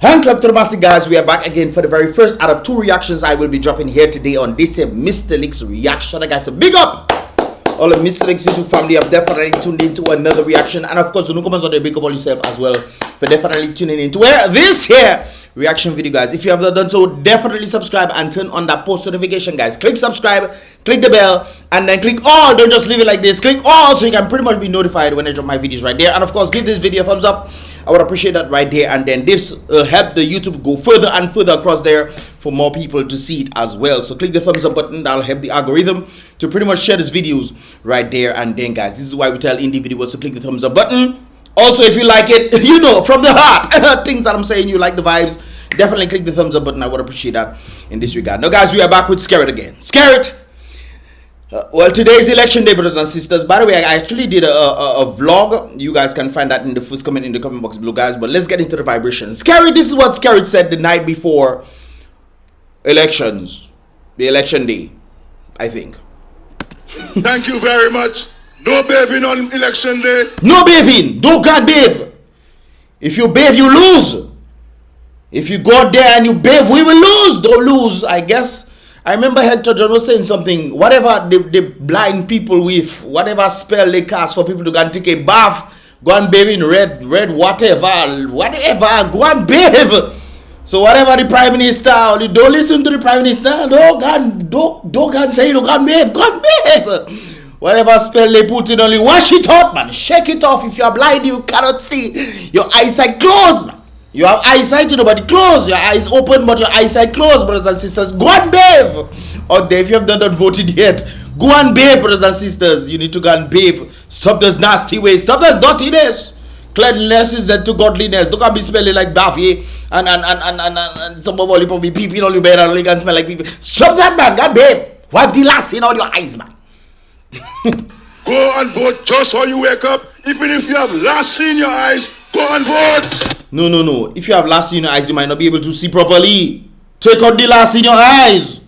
Hand clap to the massive guys. We are back again for the very first out of 2 reactions I will be dropping here today on this Mystelics reaction. Guys, a big up! All the Mystelics YouTube family have definitely tuned into another reaction. And of course, you know, come on, big up all yourself as well for definitely tuning into this here reaction video, guys. If you have not done so, definitely subscribe and turn on that post notification, guys. Click subscribe, click the bell, and then click all. Don't just leave it like this. Click all so you can pretty much be notified when I drop my videos right there. And of course, give this video a thumbs up. I would appreciate that right there, and then this will help the YouTube go further and further across there for more people to see it as well. So click the thumbs up button. That'll help the algorithm to pretty much share these videos right there. And then, guys, this is why we tell individuals to click the thumbs up button. Also, if you like it, you know, from the heart, things that I'm saying, you like the vibes, definitely click the thumbs up button. I would appreciate that in this regard. Now, guys, we are back with Skerrit again. Skerrit. Well, today is election day, brothers and sisters. By the way, I actually did a vlog. You guys can find that in the first comment in the comment box below, guys. But let's get into the vibrations. Skerrit, this is what Skerrit said the night before elections. The election day, I think. Thank you very much. No bathing on election day. No bathing. Don't God bathe. If you bathe, you lose. If you go there and you bathe, we will lose. Don't lose, I guess. I remember Hector John was saying something, whatever they blind people with, whatever spell they cast for people to go and take a bath, go and bathe in red, whatever, go and bathe. So whatever the Prime Minister, don't listen to the Prime Minister, don't go and say, go and bathe. Whatever spell they put in, only wash it out, man, shake it off. If you are blind, you cannot see, your eyesight closed, man. You have eyesight, you know, but closed. Your eyes open, but your eyesight closed, brothers and sisters. Go and bathe. Or if you have not voted yet, go and bathe, brothers and sisters. You need to go and bathe. Stop those nasty ways. Stop those dirtiness. Cleanliness is that to godliness. Don't be smelling like Buffy and some of all you probably peeping on your bed and you can smell like people. Stop that, man. Go and bathe. Wipe the last in all your eyes, man. Go and vote just when you wake up. Even if you have last in your eyes, go and vote. No. If you have last in your eyes, you might not be able to see properly. Take out the last in your eyes.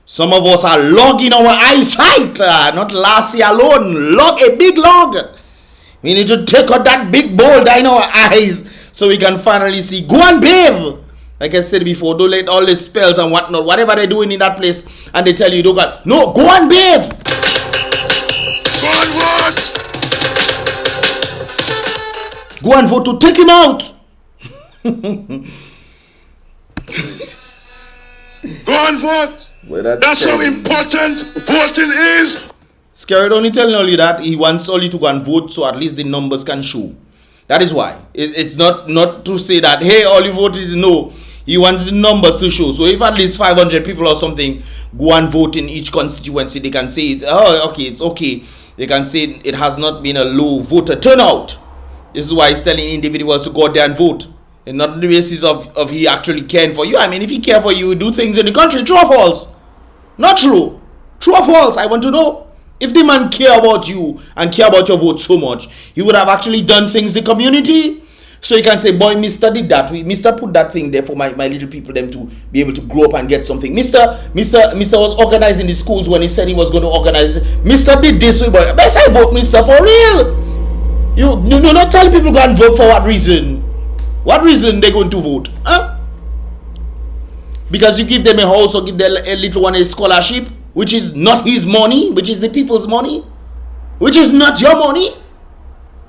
Some of us are logging our eyesight. Not last alone. Log a big log. We need to take out that big boulder in our eyes so we can finally see. Go and bathe. Like I said before, don't let all the spells and whatnot, whatever they're doing in that place, and they tell you don't go. No, go and bathe. Go and vote. Go and vote to take him out. Go and vote. Well, that's how important voting is. Skerrit only telling all you that he wants all you to go and vote so at least the numbers can show. That is why. It's not to say that, hey, all you vote is no. He wants the numbers to show. So if at least 500 people or something go and vote in each constituency, they can say, it's okay. They can say it has not been a low voter turnout. This is why he's telling individuals to go out there and vote. And not on the basis of he actually caring for you. I mean, if he cared for you, he would do things in the country. True or false? Not true. True or false? I want to know. If the man care about you and care about your vote so much, he would have actually done things in the community. So you can say, boy, Mr. did that. Mr. put that thing there for my little people, them to be able to grow up and get something. Mr. was organizing the schools when he said he was going to organize. Mr. did this. But best I vote, Mr. For real. You not tell people go and vote for what reason? What reason they going to vote? Huh? Because you give them a house or give them a little one a scholarship, which is not his money, which is the people's money, which is not your money.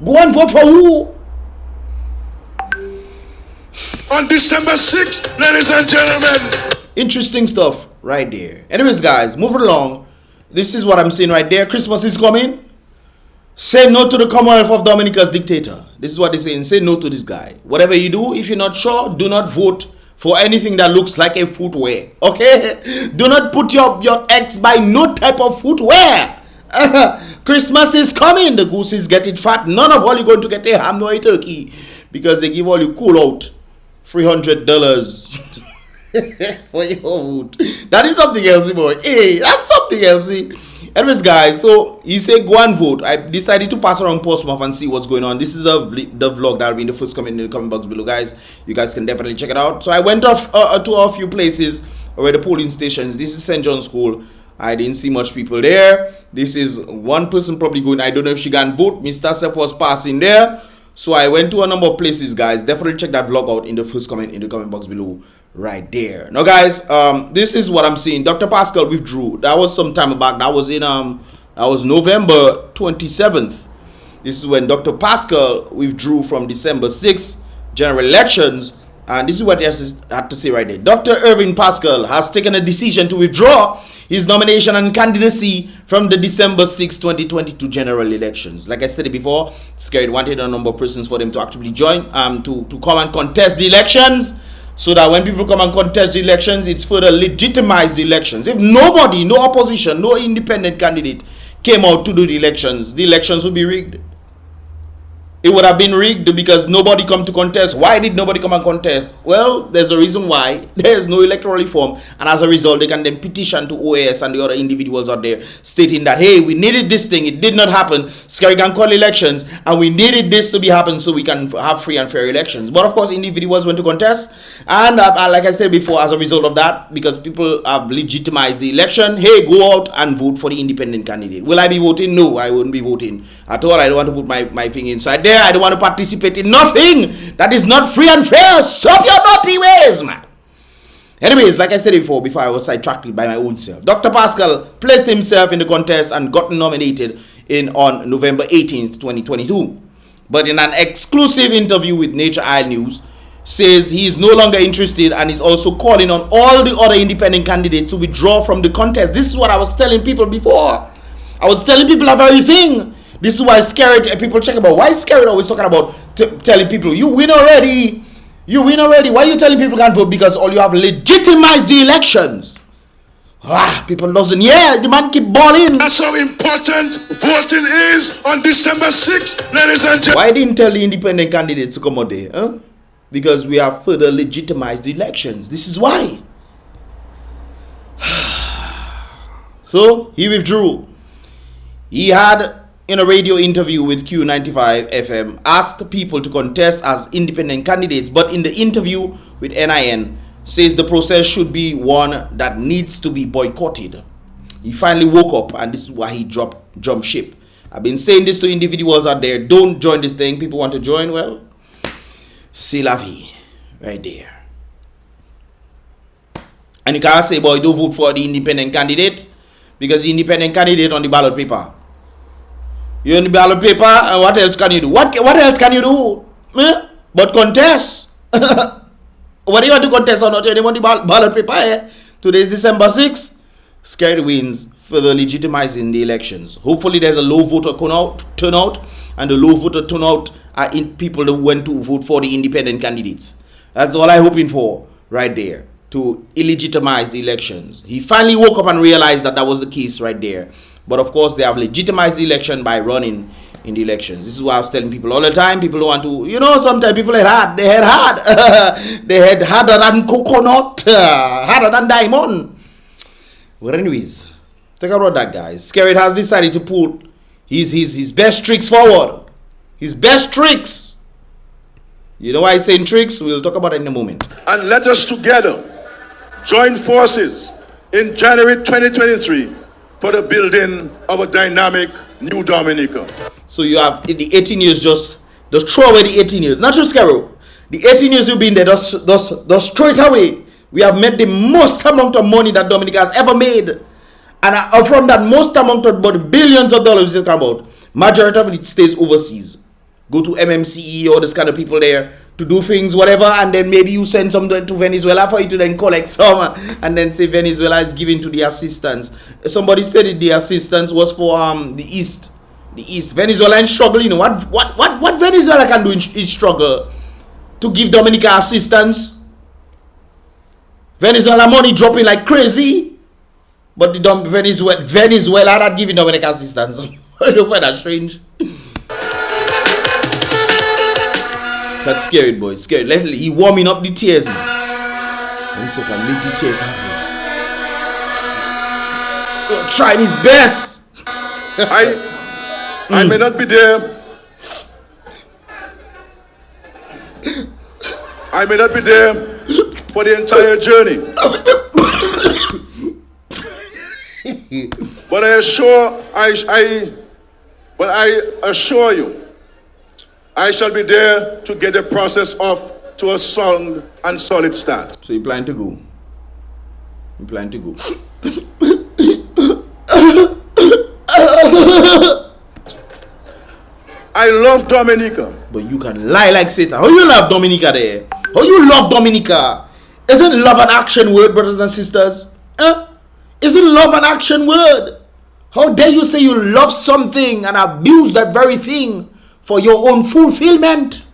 Go and vote for who? On December 6th, ladies and gentlemen. Interesting stuff right there. Anyways, guys, moving along. This is what I'm saying right there. Christmas is coming. Say no to the Commonwealth of Dominica's dictator. This is what they're saying. Say no to this guy. Whatever you do, if you're not sure, do not vote for anything that looks like a footwear. Okay? Do not put your eggs by no type of footwear. Christmas is coming. The goose is getting fat. None of all you going to get a ham nor a turkey. Because they give all you cool out $300 for your vote. That is something else, boy. Hey, that's something else. Anyways, guys, so you say go and vote. I decided to pass around Portsmouth and see what's going on. This is the vlog that will be in the first comment in the comment box below, guys. You guys can definitely check it out. So I went off to a few places where the polling stations. This is St. John's School. I didn't see much people there. This is one person probably going. I don't know if she can vote. Mr. Sef was passing there. So I went to a number of places, guys. Definitely check that vlog out in the first comment in the comment box below right there. Now, guys, this is what I'm seeing. Dr. Pascal withdrew. That was some time back. That was November 27th. This is when Dr. Pascal withdrew from December 6th general elections. And this is what he had to say right there. Dr. Irving Pascal has taken a decision to withdraw his nomination and candidacy from the December 6, 2022 general elections. Like I said before, Skerrit wanted a number of persons for them to actually join, to come and contest the elections, so that when people come and contest the elections, it's further legitimize the elections. If nobody, no opposition, no independent candidate came out to do the elections would be rigged. It would have been rigged because nobody come to contest. Why did nobody come and contest? Well, there's a reason why. There's no electoral reform, and as a result, they can then petition to OAS and the other individuals out there stating that, hey, we needed this thing, it did not happen. Skerrit can call elections, and we needed this to be happen so we can have free and fair elections. But of course, individuals went to contest, and like I said before, as a result of that, because people have legitimized the election, hey, go out and vote for the independent candidate. Will I be voting? No, I wouldn't be voting at all. I don't want to put my thing inside there. I don't want to participate in nothing that is not free and fair. Stop your naughty ways, man. Anyways, like I said before I was sidetracked by my own self, Dr. Pascal placed himself in the contest and got nominated on November 18th, 2022. But in an exclusive interview with Nature Isle News, says he is no longer interested and is also calling on all the other independent candidates to withdraw from the contest. This is what I was telling people before. I was telling people that very thing. This is why Skerrit, people check about why Skerrit always talking about telling people, you win already. You win already. Why are you telling people can't vote? Because all you have legitimized the elections. People doesn't. Yeah, the man keep balling. That's how important voting is on December 6th, ladies and gentlemen. Why didn't tell the independent candidates to come out there? Huh? Because we have further legitimized the elections. This is why. So he withdrew. He had, in a radio interview with Q95 FM, asked people to contest as independent candidates, but in the interview with NIN, says the process should be one that needs to be boycotted. He finally woke up, and this is why he jumped ship. I've been saying this to individuals out there, don't join this thing. People want to join, well, c'est la vie, right there. And you can't say, boy, don't vote for the independent candidate, because the independent candidate on the ballot paper. You're on the ballot paper, and what else can you do? What else can you do? But contest. What do you want to contest or not? You want the ballot paper? Eh? Today is December 6th. Skerrit wins, further legitimizing the elections. Hopefully there's a low voter turnout, and the low voter turnout are in people that went to vote for the independent candidates. That's all I'm hoping for right there, to illegitimize the elections. He finally woke up and realized that was the case right there. But of course, they have legitimized the election by running in the elections. This is what I was telling people all the time. People don't want to, sometimes people head hard. They head hard. They head harder than coconut, harder than diamond. But anyways, take about that, guys. Skerrit has decided to put his best tricks forward. His best tricks. You know why he's saying tricks? We'll talk about it in a moment. And let us together join forces in January 2023 for the building of a dynamic new Dominica. So you have the 18 years, just throw away the 18 years. Not just Skerrit. The 18 years you've been there, just throw it away. We have made the most amount of money that Dominica has ever made. And from that most amount of money, billions of dollars we're talking about, majority of it stays overseas. Go to MMCE or this kind of people there to do things, whatever, and then maybe you send some to Venezuela for you to then collect some, and then say Venezuela is giving to the assistance. Somebody said the assistance was for the East. The East. Venezuela struggle, what Venezuela can do is struggle to give Dominica assistance. Venezuela money dropping like crazy, but the Venezuela not giving Dominica assistance. I don't find that strange. That's scary, boy. Scary. Leslie, he warming up the tears, man. Let me see if I can make the tears happen. Trying his best. I may not be there. I may not be there for the entire journey. But I assure you I shall be there to get the process off to a sound and solid start. So you plan to go? You plan to go? I love Dominica. But you can lie like Satan. How you love Dominica there? How you love Dominica? Isn't love an action word, brothers and sisters? Huh? Isn't love an action word? How dare you say you love something and abuse that very thing for your own fulfillment?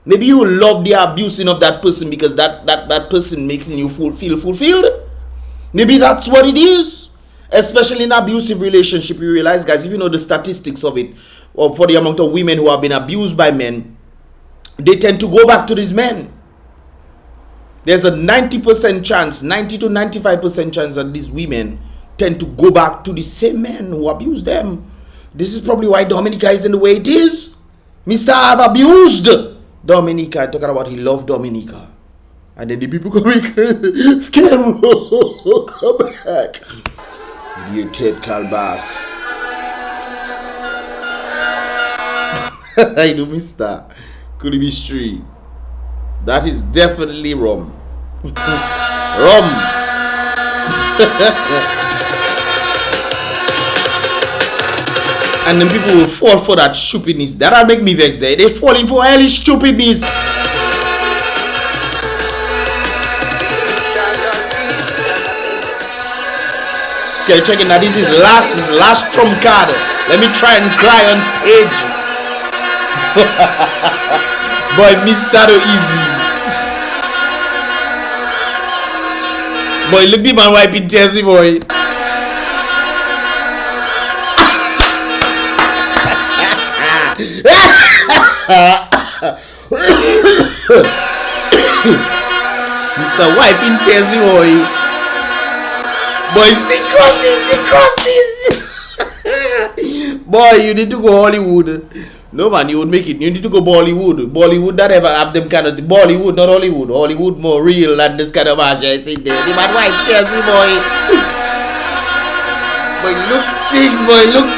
Maybe you love the abusing of that person because that person makes you feel fulfilled. Maybe that's what it is. Especially in abusive relationship, you realize, guys, if you know the statistics of it, or for the amount of women who have been abused by men, they tend to go back to these men. There's a 90% chance, 90 to 95% chance that these women tend to go back to the same men who abuse them. This is probably why Dominica is in the way it is. Mr. I've abused Dominica and talking about he loved Dominica. And then the people coming, Skerrit, come back. You Ted Calbas. I do Mr. Could it be straight? That is definitely rum. Rum. And then people will fall for that stupidness. That'll make me vex there. They falling for early stupidness. Skerrit checking that this is his last trump card. Let me try and cry on stage. Boy, Mr. Easy. Boy, look the man wiping tears, boy. Mr. Wiping tears, boy. Boy, see crosses. Boy, you need to go Hollywood. No man, you would make it. You need to go Bollywood. Bollywood that ever have them kind of Bollywood, not Hollywood. Hollywood more real than this kind of magic. I see there. The man white Chelsea boy. Boy, look things, boy, look.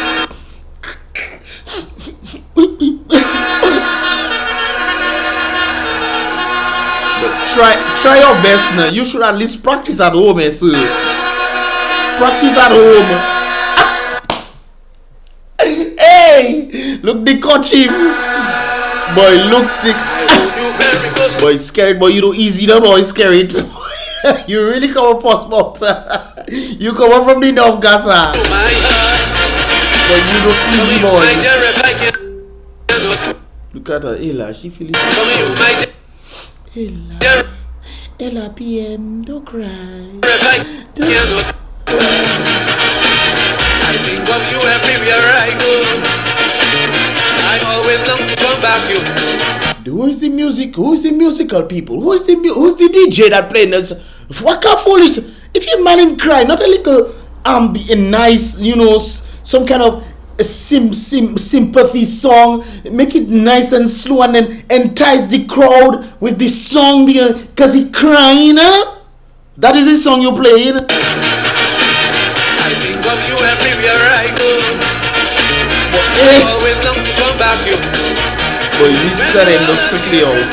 Try your best now. You should at least practice at home, sir. Practice at home. Hey, look the kerchief. Boy, look the. Boy, Skerrit, boy, you do easy now, boy, Skerrit. You really come up post. You come up from the North Gaza. Boy, you do easy, boy. Look at her, Ella, she feeling. Ella PM, don't cry. I think of you everywhere I go. I always long to come back to you. Who is the musical people? Who's the DJ that playing this? What kind of foolish? If you man him cry, not a little a nice, you know, some kind of a sympathy song, make it nice and slow and then entice the crowd with this song because he crying, huh? That is the song you're playing. I think of you everywhere I go. I always long to come back to you. Boy, Mr. M looks quickly out.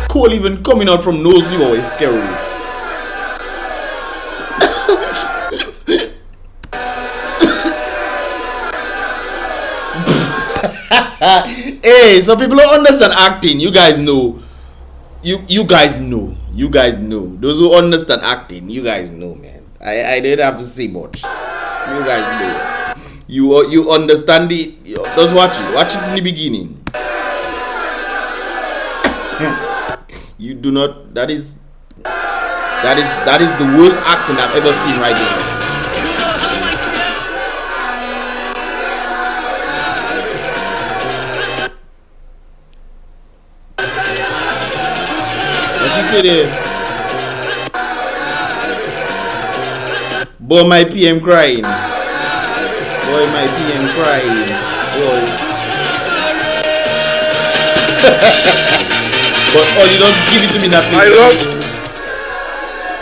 Cole even coming out from nosy boy, Skerrit. Hey, some people don't understand acting. You guys know. You guys know. Those who understand acting, you guys know, man. I didn't have to say much. You guys know. You understand it. Just watch it. Watch it in the beginning. You do not. That is the worst acting I've ever seen right now. Boy, my PM crying. Boy. But you don't give it to me that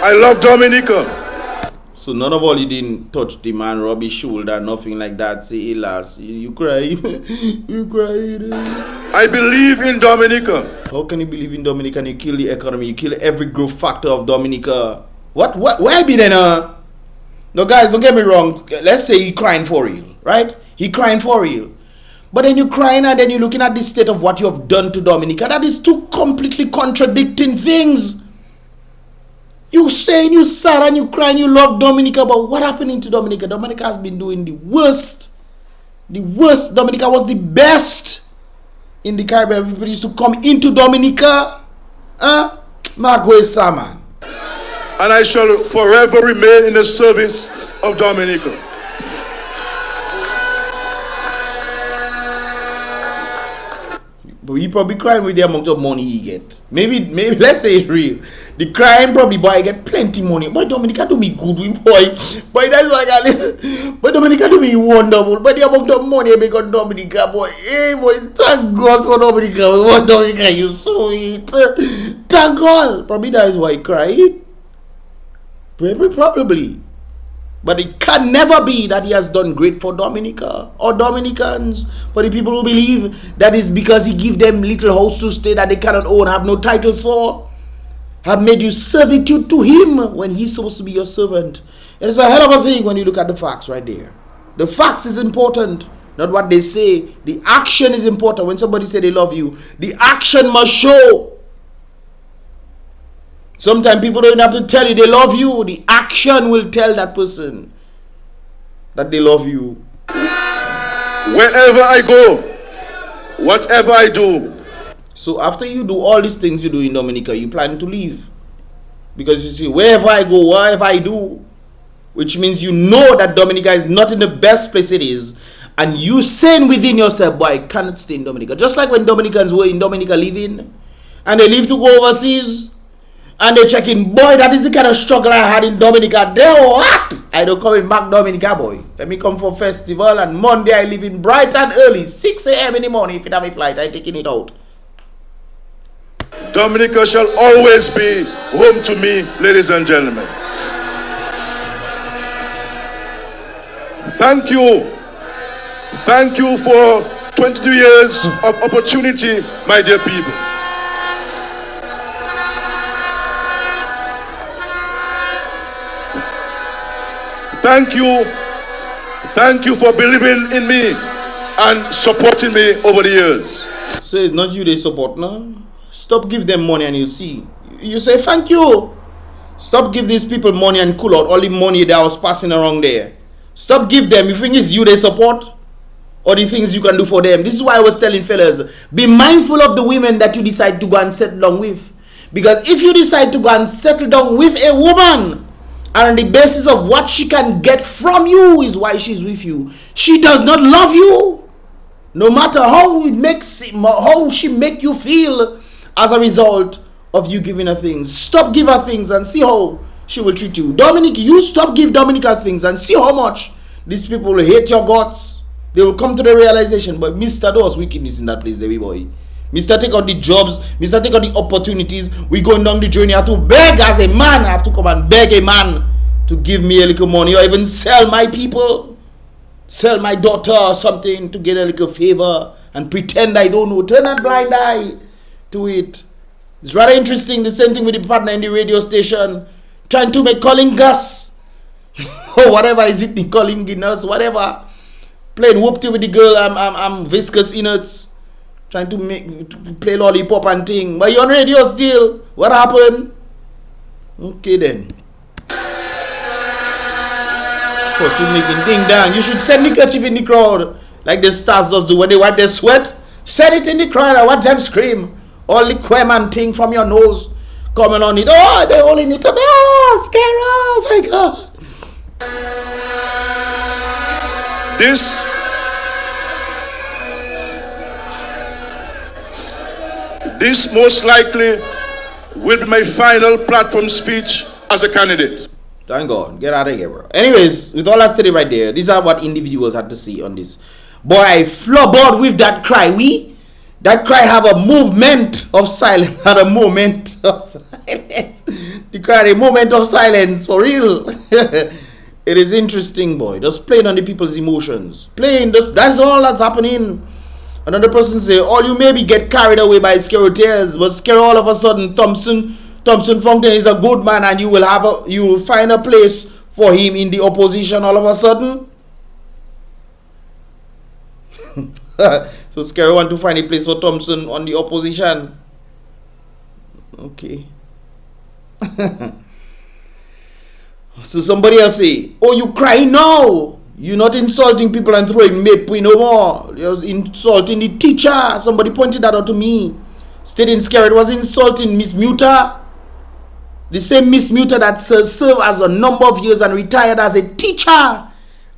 I love Dominica. So none of all you didn't touch the man, rub his shoulder, nothing like that. Say, hey, lass, you cry. You cried. I believe in Dominica. How can you believe in Dominica and you kill the economy? You kill every growth factor of Dominica. What? Where be then? No, guys, don't get me wrong. Let's say he crying for real, right? He crying for real. But then you crying and then you're looking at the state of what you have done to Dominica. That is two completely contradicting things. You saying you sad and you crying you love Dominica, but what happening to Dominica? Dominica has been doing the worst. The worst. Dominica was the best in the Caribbean. People used to come into Dominica. Marco Saman. And I shall forever remain in the service of Dominica. But he probably crying with the amount of money he get. Maybe let's say it's real. The crying probably boy get plenty money. Boy, Dominica do me good with boy. Boy, that's like but Dominica do me wonderful. But the amount of money I make on Dominica, boy. Hey boy, thank God for Dominica. What Dominica you sweet. Thank God. Probably that is why he cried. Probably. But it can never be that he has done great for Dominica or Dominicans. For the people who believe that is because he give them little house to stay that they cannot own, have no titles for, have made you servitude to him when he's supposed to be your servant. It is a hell of a thing when you look at the facts right there. The facts is important, not what they say. The action is important. When somebody say they love you, the action must show. Sometimes people don't have to tell you they love you. The action will tell that person that they love you. Wherever I go, whatever I do. So after you do all these things you do in Dominica, you plan to leave. Because you see, wherever I go, whatever I do, which means you know that Dominica is not in the best place it is. And you saying within yourself, boy, I cannot stay in Dominica. Just like when Dominicans were in Dominica living, and they leave to go overseas. And they checking, boy, that is the kind of struggle I had in Dominica. There, what? I don't come in back Dominica, boy. Let me come for festival, and Monday I leave in bright and early, 6 a.m. in the morning. If it have a flight, I taking it out. Dominica shall always be home to me, ladies and gentlemen. Thank you. Thank you for 22 years of opportunity, my dear people. Thank you for believing in me and supporting me over the years. So it's not you they support now. Stop give them money and you see. You say thank you. Stop give these people money and cool out all the money that was passing around there. Stop give them. You think it's you they support or the things you can do for them. This is why I was telling fellas, be mindful of the women that you decide to go and settle down with. Because if you decide to go and settle down with a woman, and on the basis of what she can get from you is why she's with you, she does not love you. No matter how she make you feel as a result of you giving her things. Stop give her things and see how she will treat you. Dominic, you stop give Dominica things and see how much these people will hate your guts. They will come to the realization, but Mr. Does wickedness in that place, the boy. Mr. Take out the jobs, Mr. Take out the opportunities. We going down the journey. I have to beg as a man. I have to come and beg a man to give me a little money, or even sell my people, sell my daughter or something to get a little favor and pretend I don't know. Turn a blind eye to it. It's rather interesting. The same thing with the partner in the radio station, trying to make calling Gus or whatever is it, the calling Guinness, whatever. Playing whoop-tie with the girl. I'm viscous innards. Trying to play lollipop and thing. But you're on radio still. What happened? Okay then. What you making ding dang? You should send the kerchief in the crowd. Like the stars does do when they wipe their sweat. Send it in the crowd and watch them scream. All the queman thing from your nose coming on it. Oh, they all in it. Oh, Skerrit. Oh my God. This most likely will be my final platform speech as a candidate. Thank God. Get out of here, bro. Anyways, with all that said right there, these are what individuals had to see on this. Boy, I floored with that cry. That cry have a movement of silence. Had a moment of silence. The cry had a moment of silence, for real. It is interesting, boy. Just playing on the people's emotions. That's all that's happening. Another person say, all you maybe get carried away by Skerrit, but Skerrit all of a sudden, Thompson Fountain is a good man, and you will find a place for him in the opposition all of a sudden. So Skerrit want to find a place for Thompson on the opposition. Okay. So somebody else say, oh, you crying now? You're not insulting people and throwing maple no more. You're insulting the teacher. Somebody pointed that out to me. Stating Skerrit was insulting Miss Muta. The same Miss Muta that served as a number of years and retired as a teacher.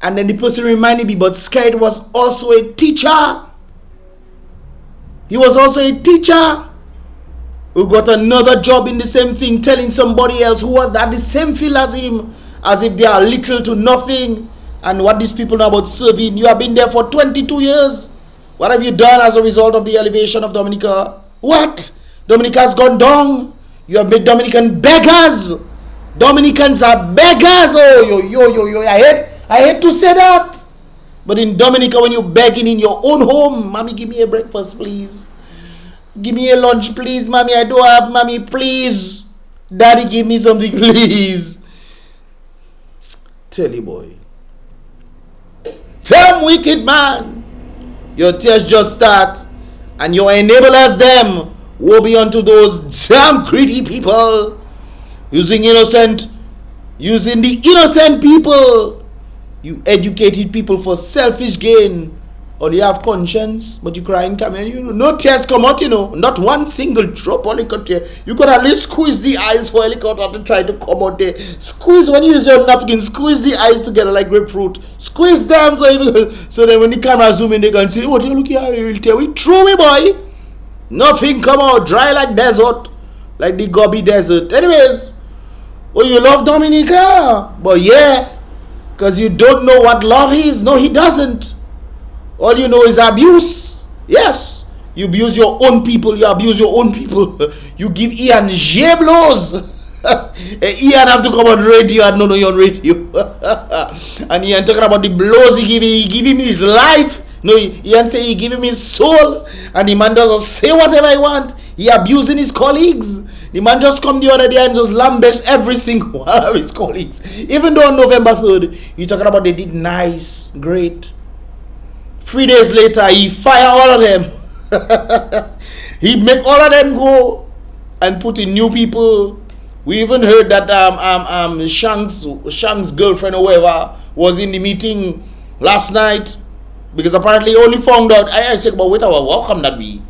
And then the person reminded me, but Skerrit was also a teacher. He was also a teacher. We got another job in the same thing, telling somebody else who was at the same field as him, as if they are little to nothing. And what these people know about serving, you have been there for 22 years. What have you done as a result of the elevation of Dominica? What? Dominica has gone down. You have made Dominican beggars. Dominicans are beggars. Oh, yo. I hate to say that. But in Dominica, when you're begging in your own home, mommy, give me a breakfast, please. Give me a lunch, please, mommy. I don't have, mommy, please. Daddy, give me something, please. Tell you, boy. Damn wicked man. Your tears just start. And your enablers, them, woe be unto those damn greedy people. Using the innocent people. You educated people for selfish gain. Or you have conscience, but you crying, come in, no tears come out, not one single drop of liquor tear. You could at least squeeze the eyes for a liquor to try to come out there. Squeeze, when you use your napkin, squeeze the eyes together like grapefruit. Squeeze them so then when the camera zoom in, they can see, what you looking at? You will tell me, true me, boy. Nothing come out, dry like desert, like the Gobi Desert. Anyways, well, you love Dominica, but yeah, because you don't know what love is. No, he doesn't. All you know is abuse. Yes. You abuse your own people. You abuse your own people. You give Ian J blows. Ian have to come on radio. I don't know you're on radio. And Ian talking about the blows he give him his life. No, Ian say he give him his soul. And the man doesn't say whatever he want. He abusing his colleagues. The man just come the other day and just lambaste every single one of his colleagues. Even though on November 3rd, you talking about they did nice, great. 3 days later, he fire all of them. He make all of them go and put in new people. We even heard that Shank's girlfriend or whoever was in the meeting last night, because apparently he only found out. I checked, but wait a while, how come that be?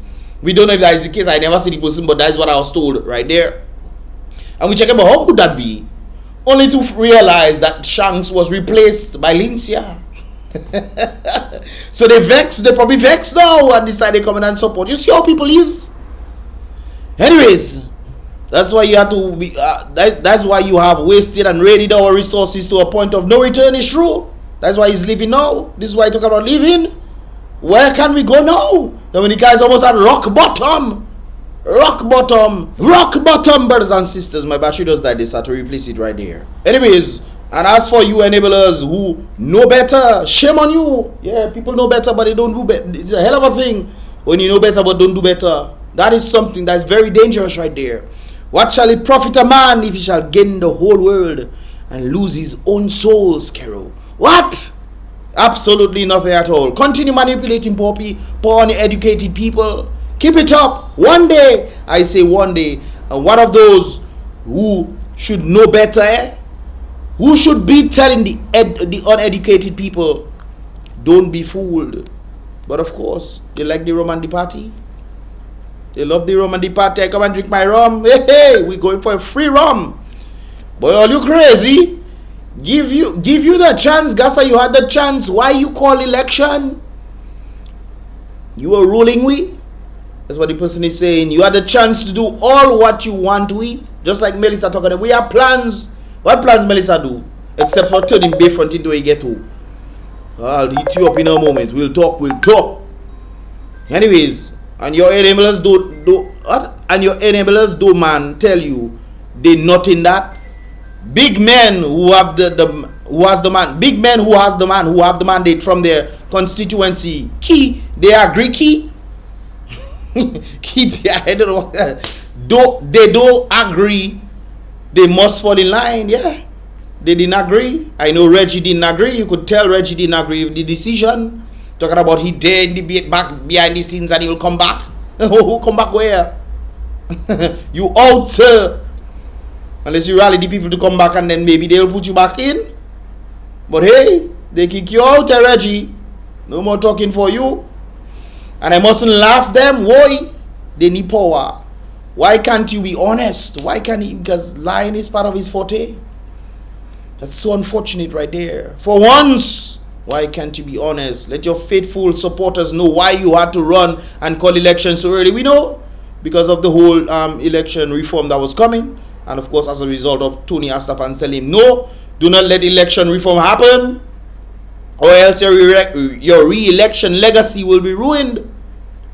We don't know if that is the case. I never see the person, but that is what I was told right there. And we check about how could that be? Only to realize that Shanks was replaced by Lincia. So they probably vexed now and decide they come in and support. You see how people is. Anyways, that's why you have to be. That's why you have wasted and raided our resources to a point of no return. Is true. That's why he's leaving now. This is why I talk about leaving. Where can we go now? Dominica is almost at rock bottom. Rock bottom, brothers and sisters. My battery does die. They start to replace it right there. Anyways. And as for you enablers who know better, shame on you. Yeah, people know better, but they don't do better. It's a hell of a thing when you know better, but don't do better. That is something that's very dangerous right there. What shall it profit a man if he shall gain the whole world and lose his own soul, Skerrit? What? Absolutely nothing at all. Continue manipulating poor uneducated people. Keep it up. One day, I say one day, and one of those who should know better, who should be telling the uneducated people, don't be fooled. But of course, they like the rum and the party. They love the rum and the party. I come and drink my rum. Hey, we're going for a free rum. Boy, are you crazy? Give you the chance, Gassa. You had the chance. Why you call election? You were ruling we. That's what the person is saying. You had the chance to do all what you want we. Just like Melissa talking about. We have plans. What plans Melissa do? Except for turning Bayfront into a ghetto. I'll hit you up in a moment. We'll talk. Anyways, and your enablers do man tell you they not in that. Big men who have the who has the man, big men who has the man, who have the mandate from their constituency. Key, they agree. Key, I don't know. They don't agree. They must fall in line. Yeah, they didn't agree. I know Reggie didn't agree. You could tell Reggie didn't agree with the decision. Talking about he dead in the back behind the scenes and he will come back. Who come back where? You out, sir. Unless you rally the people to come back and then maybe they'll put you back in. But hey, they kick you out, Reggie. No more talking for you. And I mustn't laugh them. Why? They need power. Why can't you be honest? Why can't he? Because lying is part of his forte. That's so unfortunate right there. For once, why can't you be honest? Let your faithful supporters know why you had to run and call elections so early. We know because of the whole election reform that was coming. And of course, as a result of Tony Astafan telling him, no, do not let election reform happen, or else your re-election legacy will be ruined.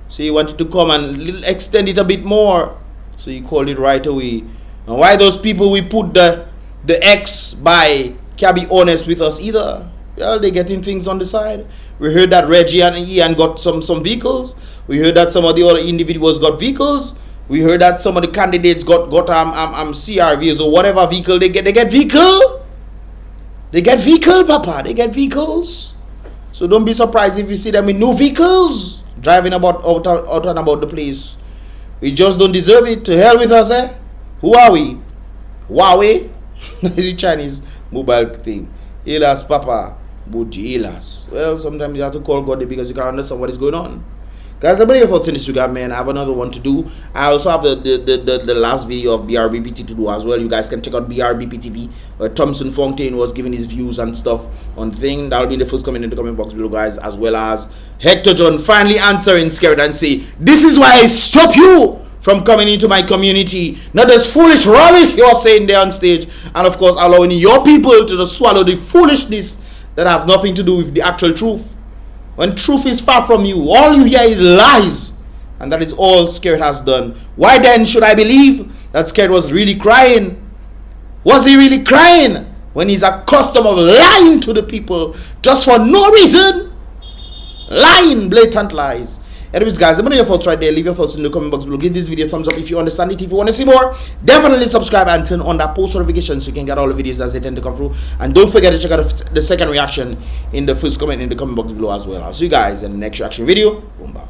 So he wanted to come and extend it a bit more. So he called it right away. And why those people we put the X by can't be honest with us either? Well, they're getting things on the side. We heard that Reggie and Ian got some vehicles. We heard that some of the other individuals got vehicles. We heard that some of the candidates got CRVs or whatever vehicle they get. They get vehicle. They get vehicle, Papa. They get vehicles. So don't be surprised if you see them in new vehicles driving about out and about the place. We just don't deserve it. To hell with us, eh? Who are we? Huawei? The Chinese mobile thing. Elas, Papa. Buji, elas. Well, sometimes you have to call God because you can't understand what is going on. Guys, I believe your thoughts in this regard, man. I have another one to do. I also have the last video of BrBpT to do as well. You guys can check out BrBpTV, where Thompson Fontaine was giving his views and stuff on the thing. That'll be in the first comment in the comment box below, guys, as well as Hector John finally answering Skerrit and say, this is why I stop you from coming into my community. Not this foolish rubbish you're saying there on stage. And of course, allowing your people to just swallow the foolishness that have nothing to do with the actual truth. When truth is far from you, all you hear is lies. And that is all Skerrit has done. Why then should I believe that Skerrit was really crying? Was he really crying when he's accustomed of lying to the people just for no reason? Lying, blatant lies. Anyways, guys, let me know your thoughts right there. Leave your thoughts in the comment box below. Give this video a thumbs up if you understand it. If you want to see more, definitely subscribe and turn on that post notification so you can get all the videos as they tend to come through. And don't forget to check out the second reaction in the first comment in the comment box below as well. I'll see you guys in the next reaction video. Boom, bye.